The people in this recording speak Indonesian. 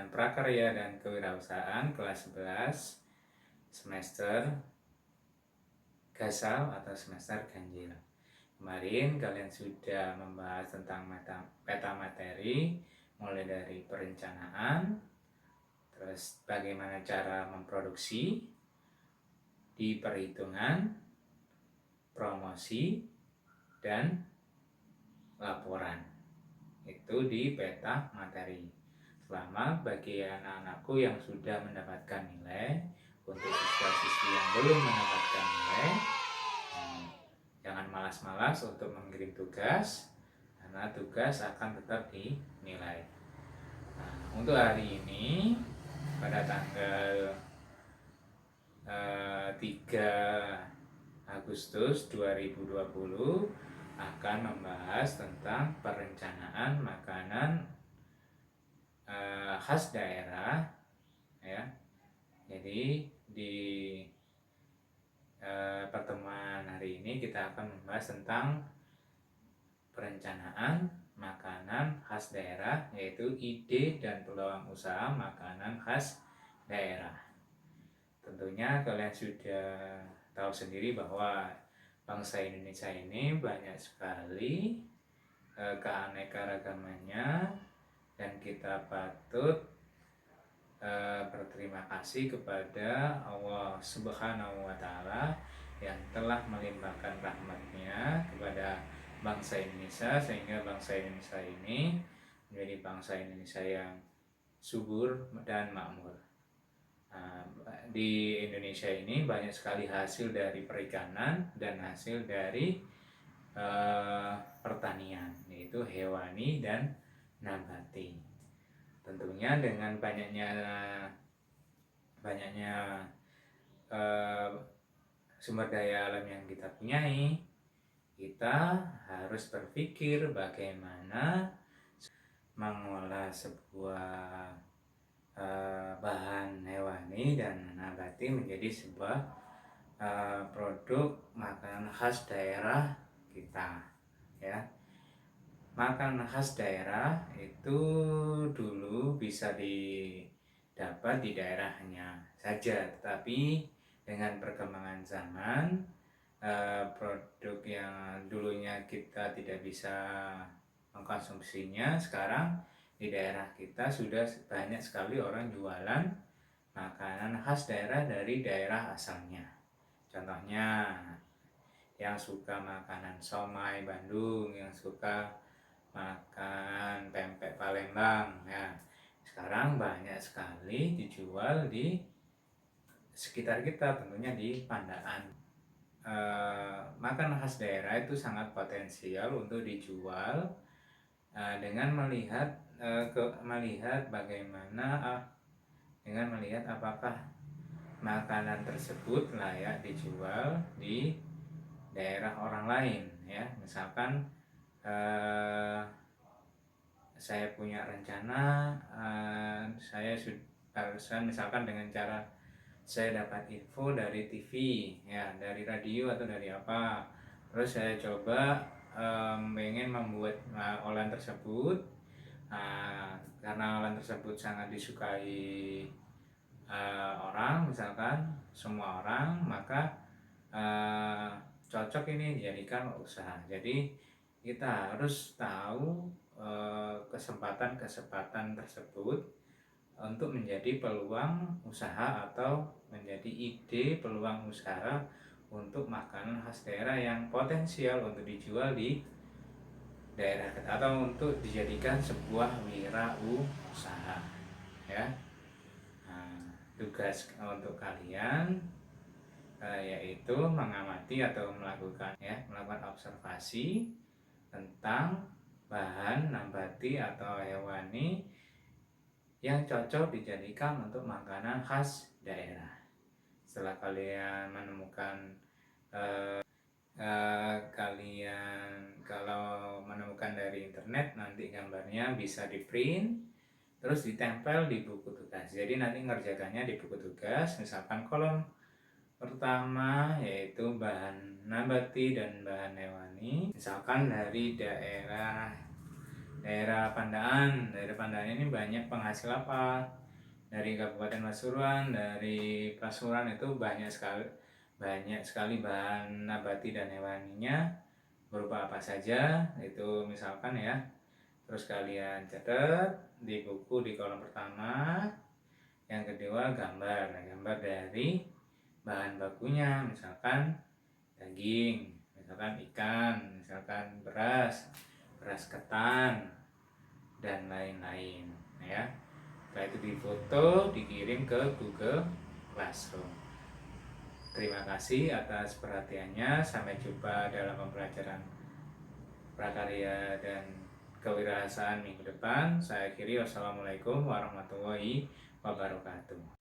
Pembinaan Prakarya dan Kewirausahaan kelas 11 semester Gasal atau semester ganjil. Kemarin kalian sudah membahas tentang peta materi, mulai dari perencanaan, terus bagaimana cara memproduksi, di perhitungan, promosi, dan laporan. Itu di peta materi. Selamat bagi anak-anakku yang sudah mendapatkan nilai. Untuk siswa-siswi yang belum mendapatkan nilai, jangan malas-malas untuk mengirim tugas, karena tugas akan tetap dinilai. Untuk hari ini, pada tanggal 3 Agustus 2020 akan membahas tentang perencanaan makanan khas daerah, ya. Jadi di pertemuan hari ini kita akan membahas tentang perencanaan makanan khas daerah, yaitu ide dan peluang usaha makanan khas daerah. Tentunya kalian sudah tahu sendiri bahwa bangsa Indonesia ini banyak sekali keanekaragamannya, dan kita patut berterima kasih kepada Allah Subhanahu wa Ta'ala yang telah melimpahkan rahmatnya kepada bangsa Indonesia, sehingga bangsa Indonesia ini menjadi bangsa Indonesia yang subur dan makmur. Di Indonesia ini banyak sekali hasil dari perikanan dan hasil dari pertanian, yaitu hewani dan nabati. Tentunya dengan banyaknya sumber daya alam yang kita punyai, kita harus berpikir bagaimana mengolah sebuah bahan hewani dan nabati menjadi sebuah produk makanan khas daerah kita, ya. Makanan khas daerah itu dulu bisa didapat di daerahnya saja, tetapi dengan perkembangan zaman, produk yang dulunya kita tidak bisa mengkonsumsinya, sekarang di daerah kita sudah banyak sekali orang jualan makanan khas daerah dari daerah asalnya. Contohnya, yang suka makanan somai Bandung, yang suka makan pempek Palembang, ya, sekarang banyak sekali dijual di sekitar kita, tentunya di Pandaan. Makanan khas daerah itu sangat potensial untuk dijual dengan melihat apakah makanan tersebut layak dijual di daerah orang lain, ya. Misalkan saya punya rencana, saya barusan misalkan dengan cara saya dapat info dari TV, ya, dari radio atau dari apa, terus saya coba pengen membuat olahan tersebut, karena olahan tersebut sangat disukai orang, misalkan semua orang, maka cocok ini dijadikan usaha. Jadi kita harus tahu kesempatan-kesempatan tersebut untuk menjadi peluang usaha atau menjadi ide peluang usaha untuk makanan khas daerah yang potensial untuk dijual di daerah kita atau untuk dijadikan sebuah wirausaha, ya. Tugas untuk kalian yaitu mengamati atau melakukan observasi tentang bahan nabati atau hewani yang cocok dijadikan untuk makanan khas daerah. Setelah kalian menemukan kalau menemukan dari internet, nanti gambarnya bisa di print terus ditempel di buku tugas. Jadi nanti ngerjakannya di buku tugas, misalkan kolom pertama yaitu bahan nabati dan bahan hewani, misalkan dari daerah Daerah Pandaan. Daerah Pandaan ini banyak penghasil apa? Dari Kabupaten Pasuruan, dari Pasuruan itu banyak sekali bahan nabati dan hewaninya, berupa apa saja itu misalkan ya. Terus kalian catat di buku di kolom pertama. Yang kedua gambar. Nah, gambar dari bahan bakunya, misalkan daging, misalkan ikan, misalkan beras ketan, dan lain-lain ya. Setelah itu difoto, dikirim ke Google Classroom. Terima kasih atas perhatiannya. Sampai jumpa dalam pembelajaran prakarya dan kewirausahaan minggu depan. Saya akhiri. Wassalamualaikum warahmatullahi wabarakatuh.